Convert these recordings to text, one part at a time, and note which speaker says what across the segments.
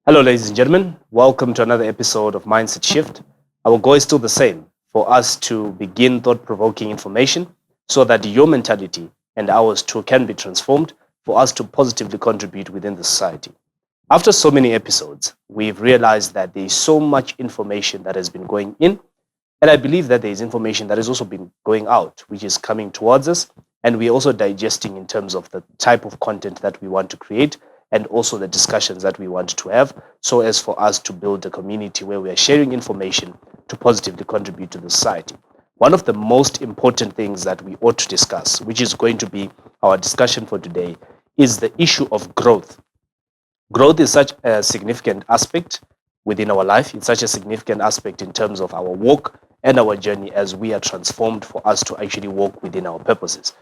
Speaker 1: Hello, ladies and gentlemen. Welcome to another episode of Mindset Shift. Our goal is still the same, for us to begin thought-provoking information so that your mentality and ours too can be transformed for us to positively contribute within the society. After so many episodes, we've realized that there is so much information that has been going in, and I believe that there is information that has also been going out, which is coming towards us, and we're also digesting in terms of the type of content that we want to create and also the discussions that we want to have, so as for us to build a community where we are sharing information to positively contribute to the society. One of the most important things that we ought to discuss, which is going to be our discussion for today, is the issue of growth. Growth is such a significant aspect within our life. It's such a significant aspect in terms of our walk and our journey as we are transformed for us to actually walk within our purposes.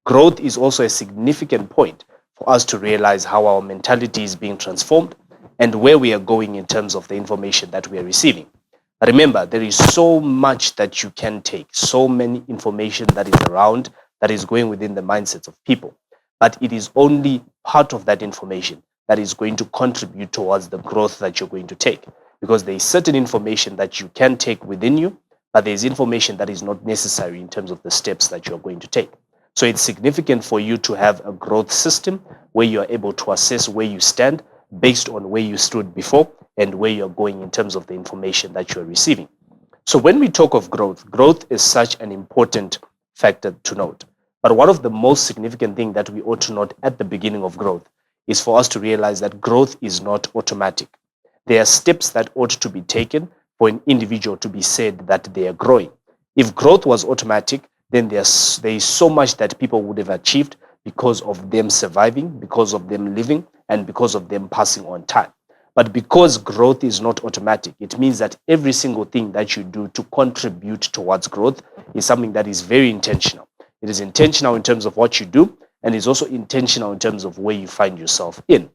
Speaker 1: Growth is also a significant point for us to realize how our mentality is being transformed and where we are going in terms of the information that we are receiving. Remember, there is so much that you can take, so many information that is around, that is going within the mindsets of people. But it is only part of that information that is going to contribute towards the growth that you're going to take. Because there is certain information that you can take within you, but there is information that is not necessary in terms of the steps that you're going to take. So it's significant for you to have a growth system where you are able to assess where you stand based on where you stood before and where you're going in terms of the information that you're receiving. So when we talk of growth, growth is such an important factor to note. But one of the most significant things that we ought to note at the beginning of growth is for us to realize that growth is not automatic. There are steps that ought to be taken for an individual to be said that they are growing. If growth was automatic, then there is so much that people would have achieved because of them surviving, because of them living, and because of them passing on time. But because growth is not automatic, it means that every single thing that you do to contribute towards growth is something that is very intentional. It is intentional in terms of what you do, and it's also intentional in terms of where you find yourself in.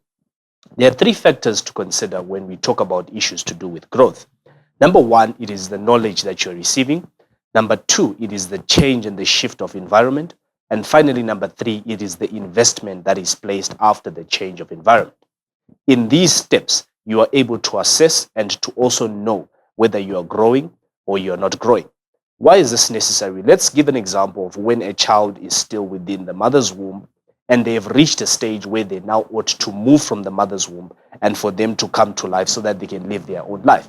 Speaker 1: There are three factors to consider when we talk about issues to do with growth. Number one, it is the knowledge that you're receiving. Number two, it is the change and the shift of environment. And finally, number three, it is the investment that is placed after the change of environment. In these steps, you are able to assess and to also know whether you are growing or you are not growing. Why is this necessary? Let's give an example of when a child is still within the mother's womb and they have reached a stage where they now ought to move from the mother's womb and for them to come to life so that they can live their own life.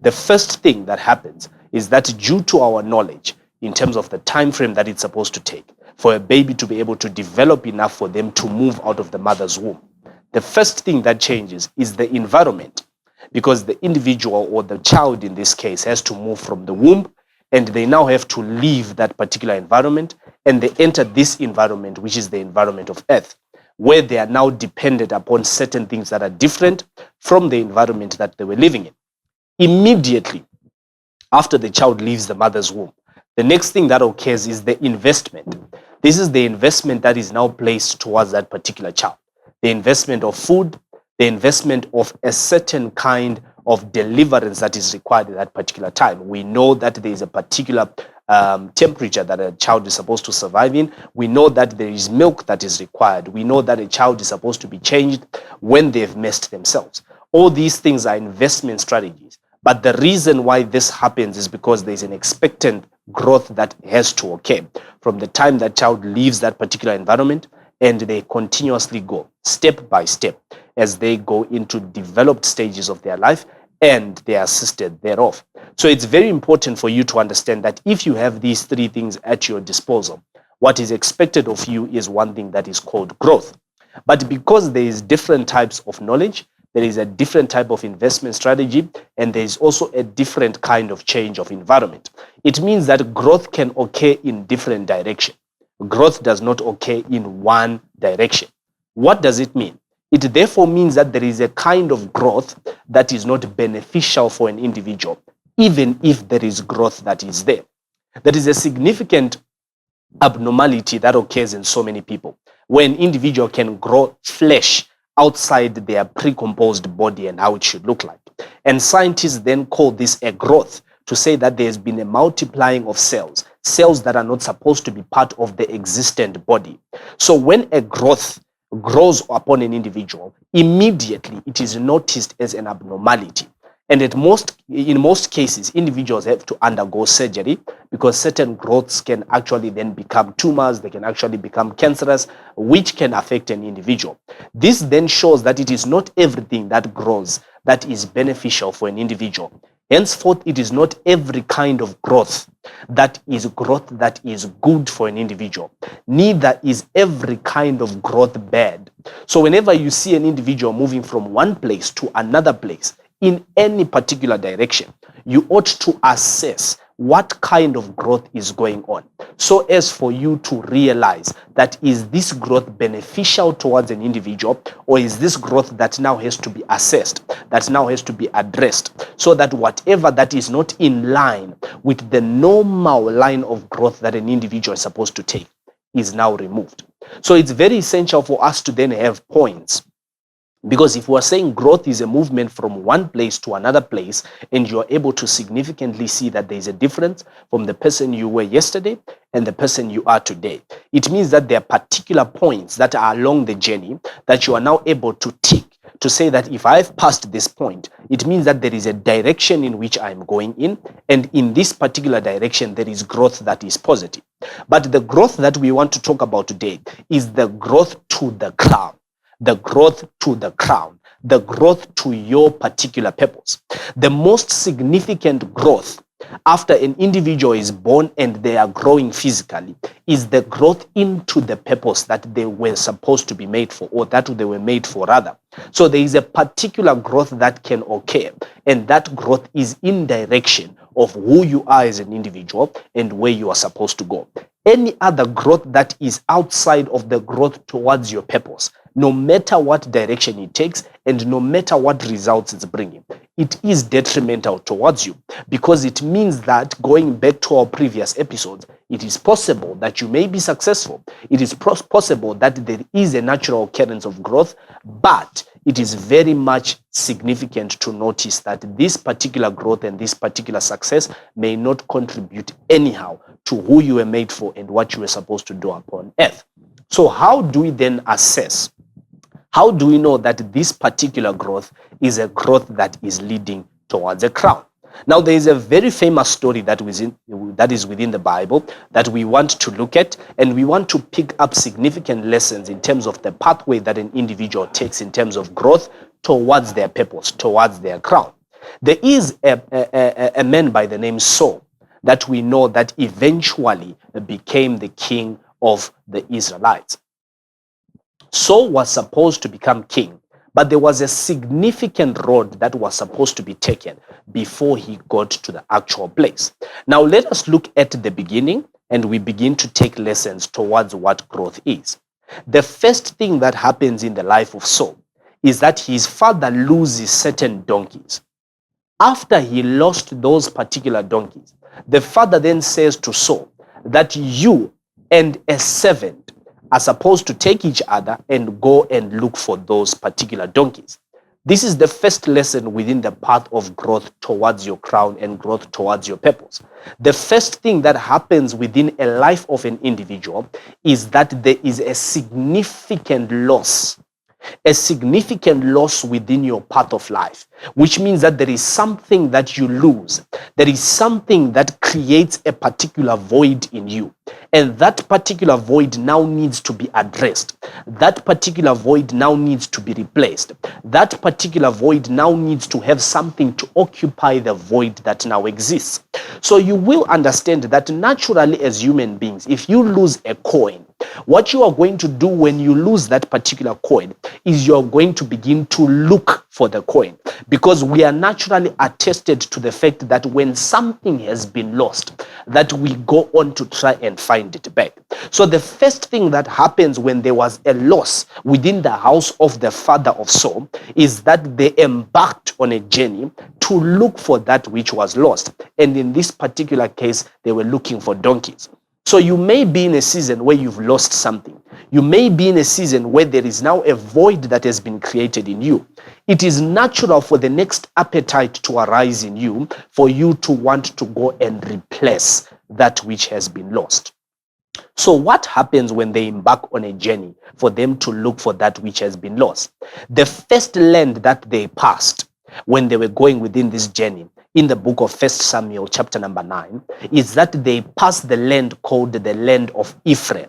Speaker 1: The first thing that happens is that due to our knowledge in terms of the time frame that it's supposed to take for a baby to be able to develop enough for them to move out of the mother's womb, the first thing that changes is the environment, because the individual or the child in this case has to move from the womb and they now have to leave that particular environment and they enter this environment, which is the environment of earth, where they are now dependent upon certain things that are different from the environment that they were living in. Immediately after the child leaves the mother's womb, the next thing that occurs is the investment. This is the investment that is now placed towards that particular child. The investment of food, the investment of a certain kind of deliverance that is required at that particular time. We know that there is a particular temperature that a child is supposed to survive in. We know that there is milk that is required. We know that a child is supposed to be changed when they've messed themselves. All these things are investment strategies. But the reason why this happens is because there's an expectant growth that has to occur from the time that child leaves that particular environment, and they continuously go step by step as they go into developed stages of their life and they are assisted thereof. So it's very important for you to understand that if you have these three things at your disposal, what is expected of you is one thing that is called growth. But because there is different types of knowledge, there is a different type of investment strategy, and there is also a different kind of change of environment. It means that growth can occur in different directions. Growth does not occur in one direction. What does it mean? It therefore means that there is a kind of growth that is not beneficial for an individual, even if there is growth that is there. There is a significant abnormality that occurs in so many people, where an individual can grow flesh outside their precomposed body and how it should look like. And scientists then call this a growth, to say that there's been a multiplying of cells that are not supposed to be part of the existent body. So when a growth grows upon an individual, immediately it is noticed as an abnormality. And in most cases, individuals have to undergo surgery because certain growths can actually then become tumors, they can actually become cancerous, which can affect an individual. This then shows that it is not everything that grows that is beneficial for an individual. Henceforth, it is not every kind of growth that is good for an individual. Neither is every kind of growth bad. So whenever you see an individual moving from one place to another place in any particular direction, you ought to assess what kind of growth is going on, so as for you to realize that is this growth beneficial towards an individual, or is this growth that now has to be assessed, that now has to be addressed, so that whatever that is not in line with the normal line of growth that an individual is supposed to take is now removed. So it's very essential for us to then have points. Because if we're saying growth is a movement from one place to another place, and you're able to significantly see that there is a difference from the person you were yesterday and the person you are today, it means that there are particular points that are along the journey that you are now able to tick to say that if I've passed this point, it means that there is a direction in which I'm going in, and in this particular direction, there is growth that is positive. But the growth that we want to talk about today is the growth to the crown. The growth to the crown, the growth to your particular purpose. The most significant growth after an individual is born and they are growing physically is the growth into the purpose that they were supposed to be made for, or that they were made for rather. So there is a particular growth that can occur, and that growth is in direction of who you are as an individual and where you are supposed to go. Any other growth that is outside of the growth towards your purpose, no matter what direction it takes and no matter what results it's bringing, it is detrimental towards you, because it means that, going back to our previous episodes, it is possible that you may be successful. It is possible that there is a natural occurrence of growth, but it is very much significant to notice that this particular growth and this particular success may not contribute anyhow to who you were made for and what you were supposed to do upon earth. So how do we then assess? How do we know that this particular growth is a growth that is leading towards a crown? Now, there is a very famous story that is within the Bible that we want to look at, and we want to pick up significant lessons in terms of the pathway that an individual takes in terms of growth towards their purpose, towards their crown. There is a man by the name Saul that we know that eventually became the king of the Israelites. Saul was supposed to become king, but there was a significant road that was supposed to be taken before he got to the actual place. Now let us look at the beginning, and we begin to take lessons towards what growth is. The first thing that happens in the life of Saul is that his father loses certain donkeys. After he lost those particular donkeys, the father then says to Saul that you and a servant are supposed to take each other and go and look for those particular donkeys. This is the first lesson within the path of growth towards your crown and growth towards your purpose. The first thing that happens within a life of an individual is that there is a significant loss within your path of life, which means that there is something that you lose. There is something that creates a particular void in you. And that particular void now needs to be addressed. That particular void now needs to be replaced. That particular void now needs to have something to occupy the void that now exists. So you will understand that naturally as human beings, if you lose a coin, what you are going to do when you lose that particular coin is you're going to begin to look for the coin, because we are naturally attested to the fact that when something has been lost, that we go on to try and find it back. So the first thing that happens when there was a loss within the house of the father of Saul is that they embarked on a journey to look for that which was lost. And in this particular case, they were looking for donkeys. So you may be in a season where you've lost something. You may be in a season where there is now a void that has been created in you. It is natural for the next appetite to arise in you, for you to want to go and replace that which has been lost. So what happens when they embark on a journey for them to look for that which has been lost? The first land that they passed when they were going within this journey in the book of 1 Samuel chapter number 9 is that they passed the land called the land of Ephraim.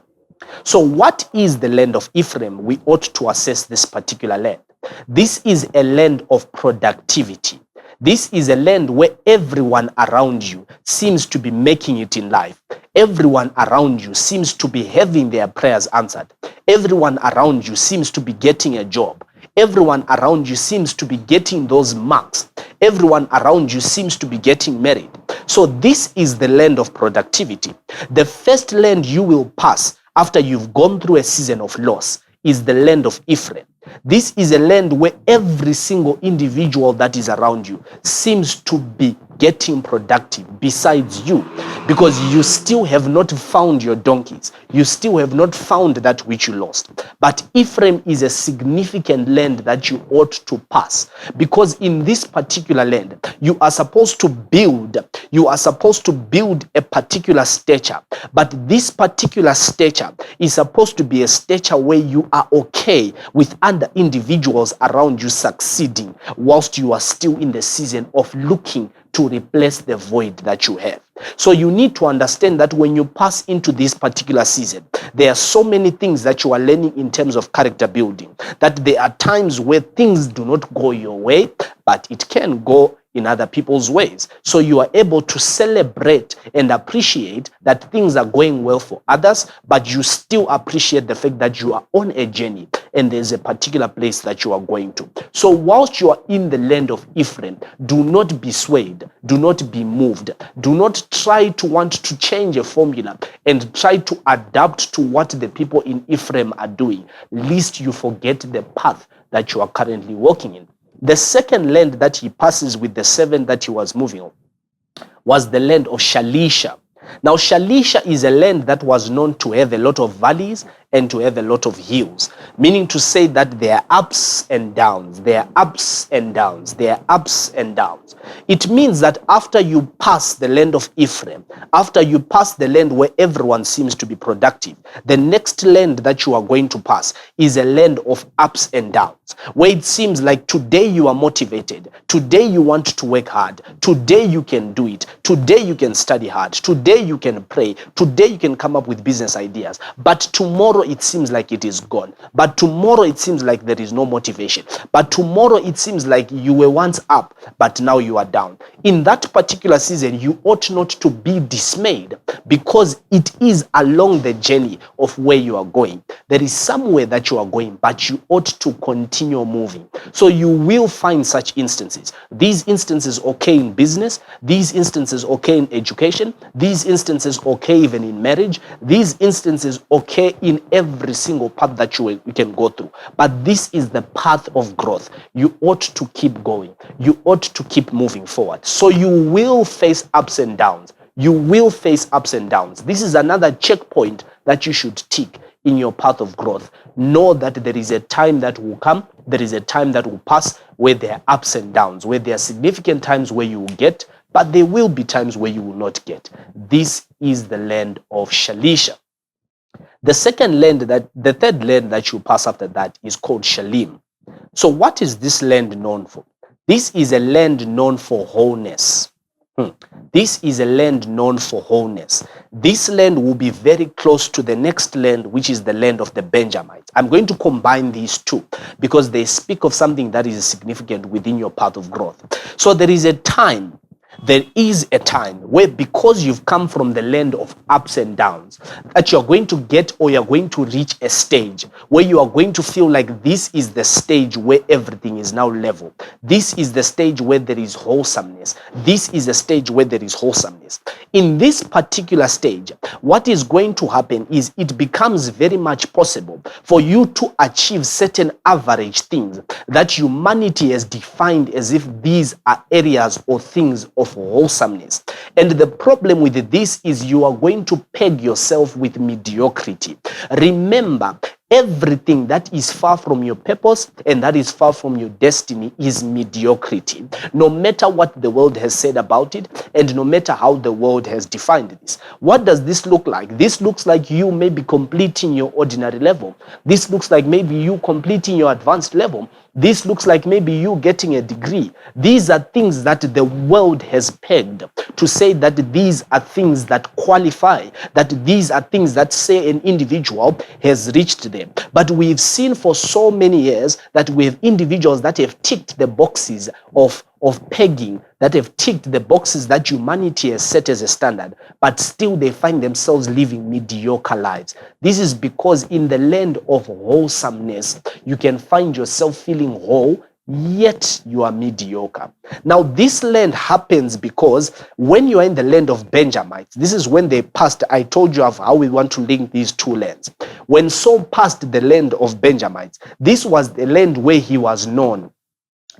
Speaker 1: So what is the land of Ephraim? We ought to assess this particular land. This is a land of productivity. This is a land where everyone around you seems to be making it in life. Everyone around you seems to be having their prayers answered. Everyone around you seems to be getting a job. Everyone around you seems to be getting those marks. Everyone around you seems to be getting married. So this is the land of productivity. The first land you will pass after you've gone through a season of loss is the land of Ephraim. This is a land where every single individual that is around you seems to be getting productive besides you, because you still have not found your donkeys. You still have not found that which you lost. But Ephraim is a significant land that you ought to pass, because in this particular land, you are supposed to build a particular stature. But this particular stature is supposed to be a stature where you are okay with other individuals around you succeeding whilst you are still in the season of looking to replace the void that you have. So you need to understand that when you pass into this particular season, there are so many things that you are learning in terms of character building, that there are times where things do not go your way, but it can go in other people's ways. So you are able to celebrate and appreciate that things are going well for others, but you still appreciate the fact that you are on a journey and there's a particular place that you are going to. So whilst you are in the land of Ephraim, do not be swayed, do not be moved, do not try to want to change a formula and try to adapt to what the people in Ephraim are doing, lest you forget the path that you are currently walking in. The second land that he passes with the 7 that he was moving on was the land of Shalisha. Now, Shalisha is a land that was known to have a lot of valleys and to have a lot of hills, meaning to say that there are ups and downs, there are ups and downs, there are ups and downs. It means that after you pass the land of Ephraim, after you pass the land where everyone seems to be productive, the next land that you are going to pass is a land of ups and downs, where it seems like today you are motivated, today you want to work hard, today you can do it, today you can study hard, today you can pray, today you can come up with business ideas, but tomorrow it seems like it is gone. But tomorrow it seems like there is no motivation. But tomorrow it seems like you were once up, but now you are down. In that particular season, you ought not to be dismayed, because it is along the journey of where you are going. There is somewhere that you are going, but you ought to continue moving. So you will find such instances. These instances occur in business. These instances occur in education. These instances occur even in marriage. These instances occur in every single path that you can go through. But this is the path of growth. You ought to keep going. You ought to keep moving forward. So you will face ups and downs. You will face ups and downs. This is another checkpoint that you should tick in your path of growth. Know that there is a time that will come, there is a time that will pass where there are ups and downs, where there are significant times where you will get, but there will be times where you will not get. This is the land of Shalisha. The third land that you pass after that is called Shalim. So what is this land known for? This is a land known for wholeness. This is a land known for wholeness. This land will be very close to the next land, which is the land of the Benjamites. I'm going to combine these two because they speak of something that is significant within your path of growth. So there is a time where, because you've come from the land of ups and downs, that you're going to get, or you're going to reach a stage where you are going to feel like this is the stage where everything is now level. This is the stage where there is wholesomeness. This is the stage where there is wholesomeness. In this particular stage, what is going to happen is it becomes very much possible for you to achieve certain average things that humanity has defined as if these are areas or things of wholesomeness. And the problem with this is you are going to peg yourself with mediocrity. Remember, Everything that is far from your purpose and that is far from your destiny is mediocrity. No matter what the world has said about it, and no matter how the world has defined this. What does this look like? This looks like you maybe completing your ordinary level. This looks like maybe you completing your advanced level. This looks like maybe you getting a degree. These are things that the world has pegged to say that these are things that qualify, that these are things that say an individual has reached them. But we've seen for so many years that we have individuals that have ticked the boxes of pegging, that have ticked the boxes that humanity has set as a standard, but still they find themselves living mediocre lives. This is because in the land of wholesomeness, you can find yourself feeling whole, yet you are mediocre. Now, this land happens because when you are in the land of Benjamites, this is when they passed. I told you of how we want to link these two lands. When Saul passed the land of Benjamites, this was the land where he was known.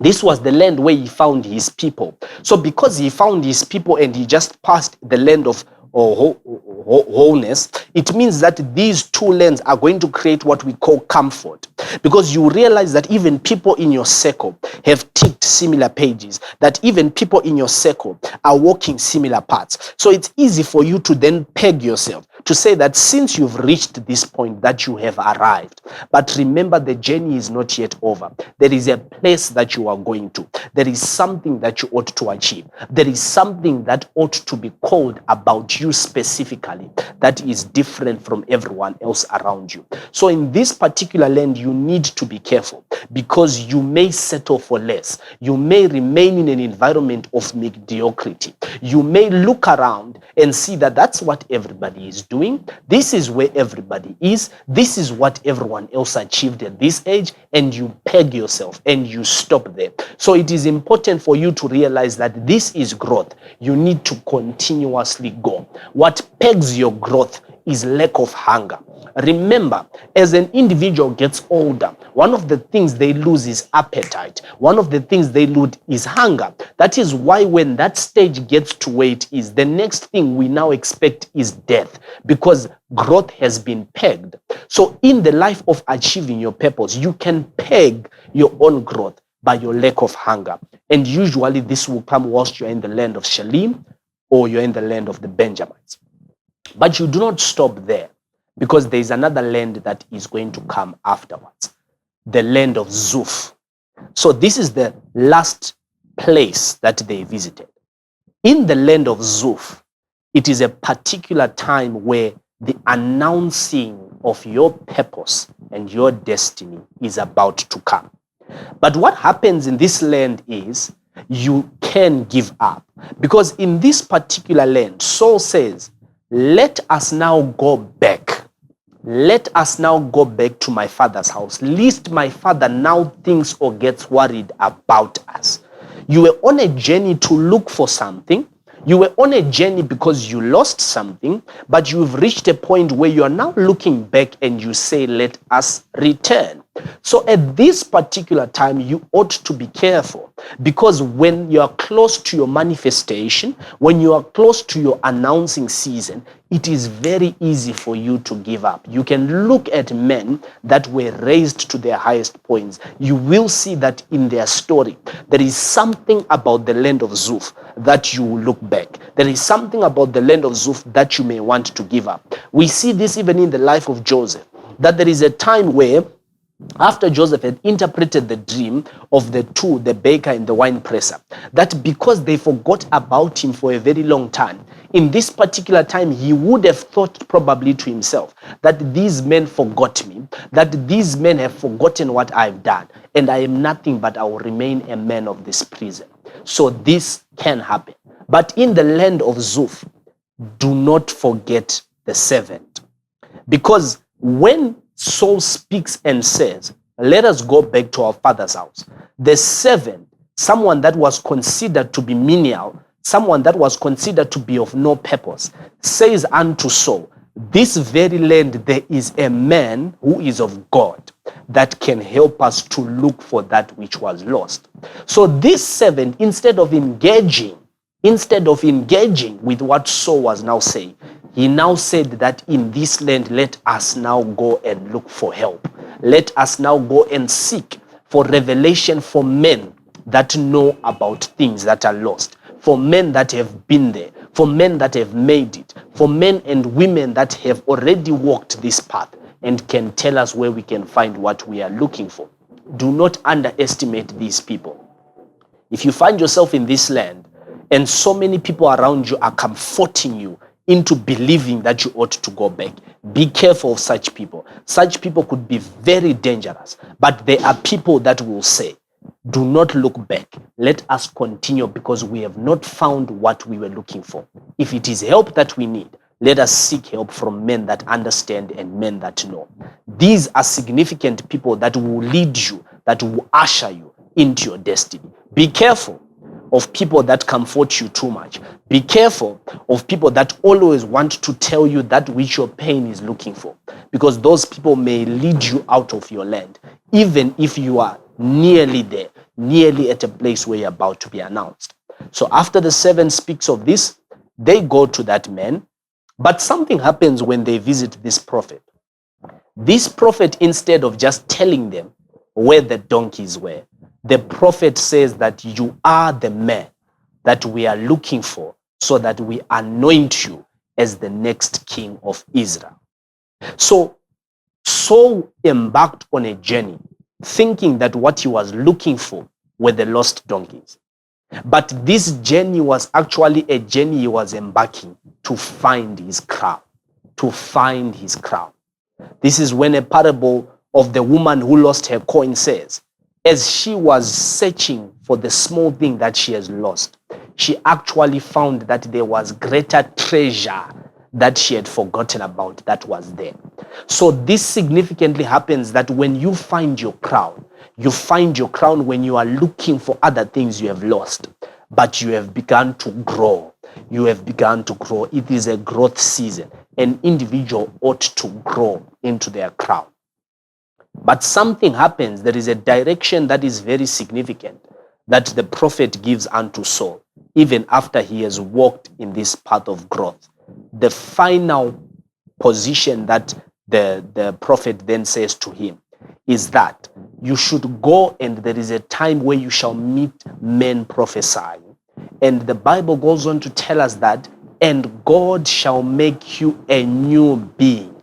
Speaker 1: This was the land where he found his people. So because he found his people and he just passed the land of wholeness, it means that these two lands are going to create what we call comfort. Because you realize that even people in your circle have ticked similar pages, that even people in your circle are walking similar paths. So it's easy for you to then peg yourself to say that since you've reached this point that you have arrived. But remember, the journey is not yet over. There is a place that you are going to. There is something that you ought to achieve. There is something that ought to be called about you specifically that is different from everyone else around you. So in this particular land, you need to be careful because you may settle for less. You may remain in an environment of mediocrity. You may look around and see that that's what everybody is doing. This is where everybody is. This is what everyone else achieved at this age, and you peg yourself and you stop there. So it is important for you to realize that this is growth. You need to continuously go. What pegs your growth is lack of hunger. Remember, as an individual gets older, one of the things they lose is appetite. One of the things they lose is hunger. That is why when that stage gets to where it is, the next thing we now expect is death, because growth has been pegged. So in the life of achieving your purpose, you can peg your own growth by your lack of hunger. And usually this will come whilst you're in the land of Shalim or you're in the land of the Benjamites. But you do not stop there, because there is another land that is going to come afterwards, the land of Zuf. So this is the last place that they visited. In the land of Zuf, it is a particular time where the announcing of your purpose and your destiny is about to come. But what happens in this land is you can give up, because in this particular land, Saul says, let us now go back. Let us now go back to my father's house, lest my father now thinks or gets worried about us. You were on a journey to look for something. You were on a journey because you lost something, but you've reached a point where you are now looking back and you say, let us return. So at this particular time, you ought to be careful, because when you are close to your manifestation, when you are close to your announcing season, it is very easy for you to give up. You can look at men that were raised to their highest points. You will see that in their story, there is something about the land of Zuf that you will look back. There is something about the land of Zuf that you may want to give up. We see this even in the life of Joseph, that there is a time where after Joseph had interpreted the dream of the two, the baker and the wine presser, that because they forgot about him for a very long time, in this particular time, he would have thought probably to himself that these men forgot me, that these men have forgotten what I've done, and I am nothing but I will remain a man of this prison. So this can happen. But in the land of Zuf, do not forget the servant. Because when Saul speaks and says, let us go back to our father's house, the servant, someone that was considered to be menial, someone that was considered to be of no purpose, says unto Saul, this very land there is a man who is of God that can help us to look for that which was lost. So this servant, instead of engaging with what Saul was now saying, He now said that in this land, let us now go and look for help. Let us now go and seek for revelation for men that know about things that are lost, for men that have been there, for men that have made it, for men and women that have already walked this path and can tell us where we can find what we are looking for. Do not underestimate these people. If you find yourself in this land and so many people around you are comforting you into believing that you ought to go back, be careful of such people. Such people could be very dangerous, but there are people that will say, do not look back. Let us continue because we have not found what we were looking for. If it is help that we need, let us seek help from men that understand and men that know. These are significant people that will lead you, that will usher you into your destiny. Be careful of people that comfort you too much. Be careful of people that always want to tell you that which your pain is looking for, because those people may lead you out of your land, even if you are nearly there, nearly at a place where you're about to be announced. So after the 7 speaks of this, they go to that man, but something happens when they visit this prophet. This prophet, instead of just telling them where the donkeys were, the prophet says that you are the man that we are looking for, so that we anoint you as the next king of Israel. So Saul embarked on a journey thinking that what he was looking for were the lost donkeys. But this journey was actually a journey he was embarking to find his crown, to find his crown. This is when a parable of the woman who lost her coin says, as she was searching for the small thing that she has lost, she actually found that there was greater treasure that she had forgotten about that was there. So this significantly happens that when you find your crown when you are looking for other things you have lost, but you have begun to grow. You have begun to grow. It is a growth season. An individual ought to grow into their crown. But something happens. There is a direction that is very significant that the prophet gives unto Saul, even after he has walked in this path of growth. The final position that the prophet then says to him is that you should go, and there is a time where you shall meet men prophesying. And the Bible goes on to tell us that, and God shall make you a new being.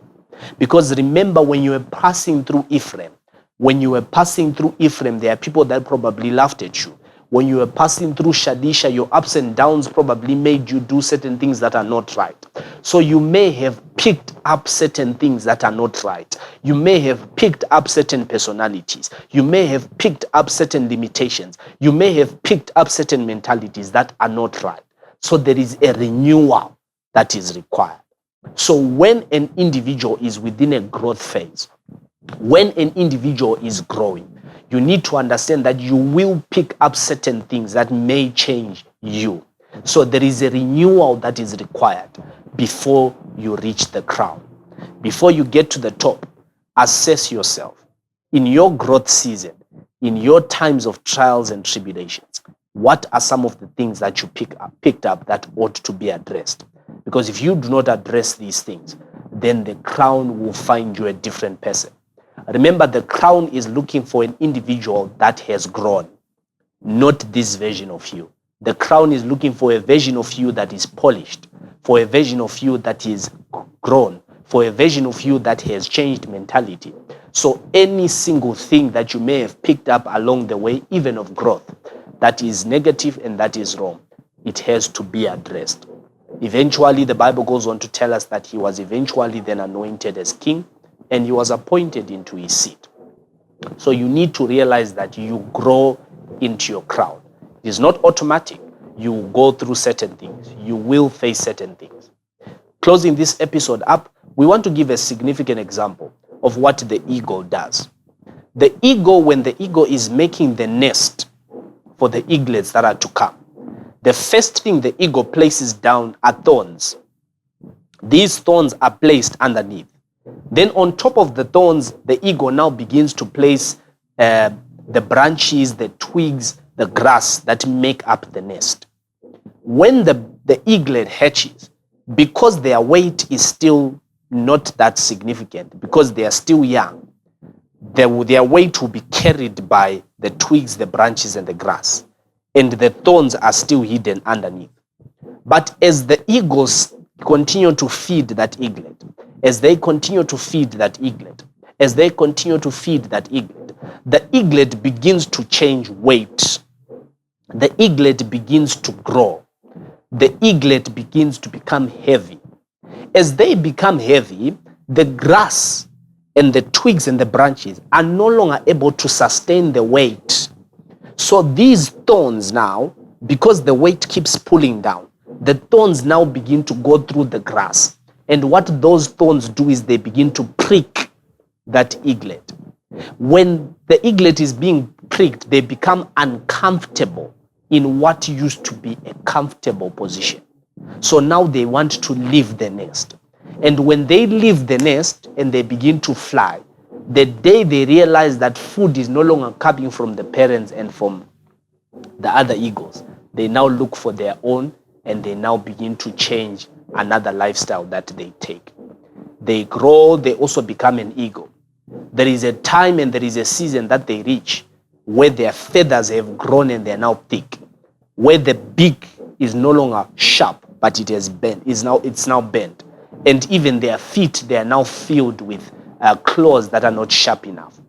Speaker 1: Because remember, when you were passing through Ephraim, there are people that probably laughed at you. When you were passing through Shadisha, your ups and downs probably made you do certain things that are not right. So you may have picked up certain things that are not right. You may have picked up certain personalities. You may have picked up certain limitations. You may have picked up certain mentalities that are not right. So there is a renewal that is required. So when an individual is within a growth phase, when an individual is growing, you need to understand that you will pick up certain things that may change you. So there is a renewal that is required before you reach the crown. Before you get to the top, assess yourself. In your growth season, in your times of trials and tribulations, what are some of the things that you picked up that ought to be addressed? Because if you do not address these things, then the crown will find you a different person. Remember, the crown is looking for an individual that has grown, not this version of you. The crown is looking for a version of you that is polished, for a version of you that is grown, for a version of you that has changed mentality. So any single thing that you may have picked up along the way, even of growth, that is negative and that is wrong, it has to be addressed. Eventually, the Bible goes on to tell us that he was eventually then anointed as king, and he was appointed into his seat. So you need to realize that you grow into your crown. It is not automatic. You will go through certain things. You will face certain things. Closing this episode up, we want to give a significant example of what the eagle does. The eagle, when the eagle is making the nest for the eaglets that are to come, the first thing the eagle places down are thorns. These thorns are placed underneath. Then on top of the thorns, the eagle now begins to place the branches, the twigs, the grass that make up the nest. When the eaglet hatches, because their weight is still not that significant, because they are still young, their weight will be carried by the twigs, the branches, and the grass, and the thorns are still hidden underneath. But as the eagles continue to feed that eaglet, as they continue to feed that eaglet, as they continue to feed that eaglet, the eaglet begins to change weight. The eaglet begins to grow. The eaglet begins to become heavy. As they become heavy, the grass and the twigs and the branches are no longer able to sustain the weight. So these thorns now, because the weight keeps pulling down, the thorns now begin to go through the grass. And what those thorns do is they begin to prick that eaglet. When the eaglet is being pricked, they become uncomfortable in what used to be a comfortable position. So now they want to leave the nest. And when they leave the nest and they begin to fly, the day they realize that food is no longer coming from the parents and from the other eagles, they now look for their own, and they now begin to change another lifestyle that they take. They grow, they also become an eagle. There is a time and there is a season that they reach where their feathers have grown and they're now thick, where the beak is no longer sharp, but it has bent. It's now bent. And even their feet, they are now filled with claws that are not sharp enough.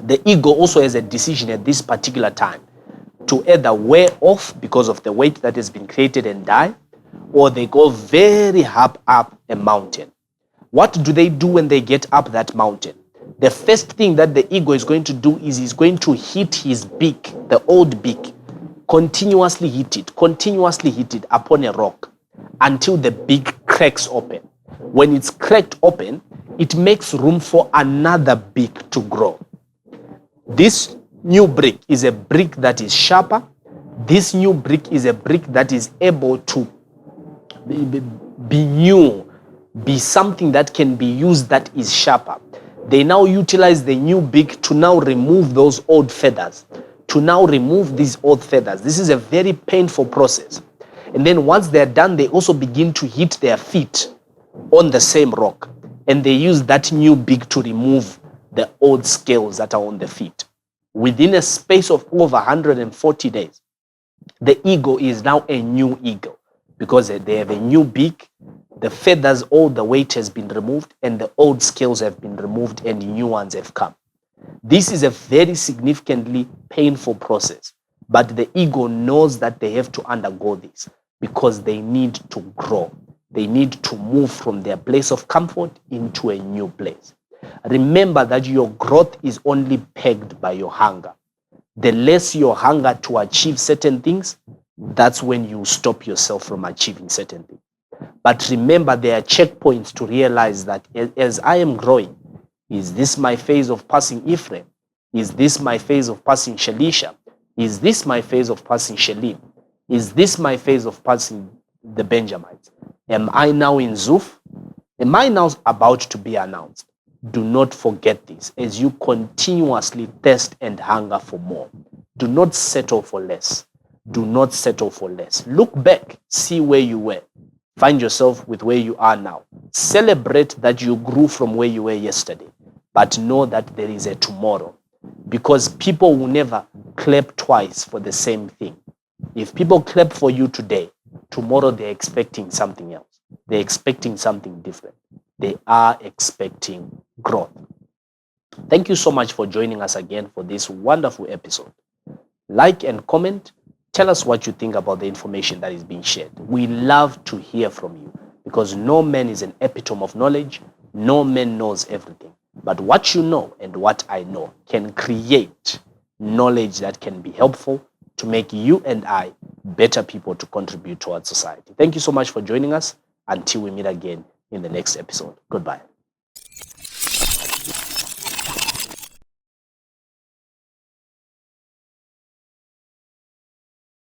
Speaker 1: The eagle also has a decision at this particular time to either wear off because of the weight that has been created and die, or they go very up a mountain. What do they do when they get up that mountain? The first thing that the eagle is going to do is he's going to hit his beak, the old beak, continuously hit it upon a rock until the beak cracks open. When it's cracked open, it makes room for another beak to grow. This new brick is a brick that is sharper. This new brick is a brick that is able to be something that can be used that is sharper. They now utilize the new beak to now remove those old feathers, to now remove these old feathers. This is a very painful process. And then once they're done, they also begin to hit their feet on the same rock. And they use that new beak to remove the old scales that are on the feet. Within a space of over 140 days, the eagle is now a new eagle because they have a new beak. The feathers, all the weight has been removed, and the old scales have been removed, and new ones have come. This is a very significantly painful process, but the eagle knows that they have to undergo this because they need to grow. They need to move from their place of comfort into a new place. Remember that your growth is only pegged by your hunger. The less your hunger to achieve certain things, that's when you stop yourself from achieving certain things. But remember, there are checkpoints to realize that as I am growing, is this my phase of passing Ephraim? Is this my phase of passing Shalisha? Is this my phase of passing Shelim? Is this my phase of passing the Benjamites? Am I now in Zuf? Am I now about to be announced? Do not forget this as you continuously thirst and hunger for more. Do not settle for less. Do not settle for less. Look back, see where you were. Find yourself with where you are now. Celebrate that you grew from where you were yesterday, but know that there is a tomorrow, because people will never clap twice for the same thing. If people clap for you today, tomorrow they're expecting something else. They're expecting something different. They are expecting growth. Thank you so much for joining us again for this wonderful episode. Like and comment. Tell us what you think about the information that is being shared. We love to hear from you because no man is an epitome of knowledge. No man knows everything. But what you know and what I know can create knowledge that can be helpful to make you and I better people to contribute towards society. Thank you so much for joining us. Until we meet again in the next episode. Goodbye.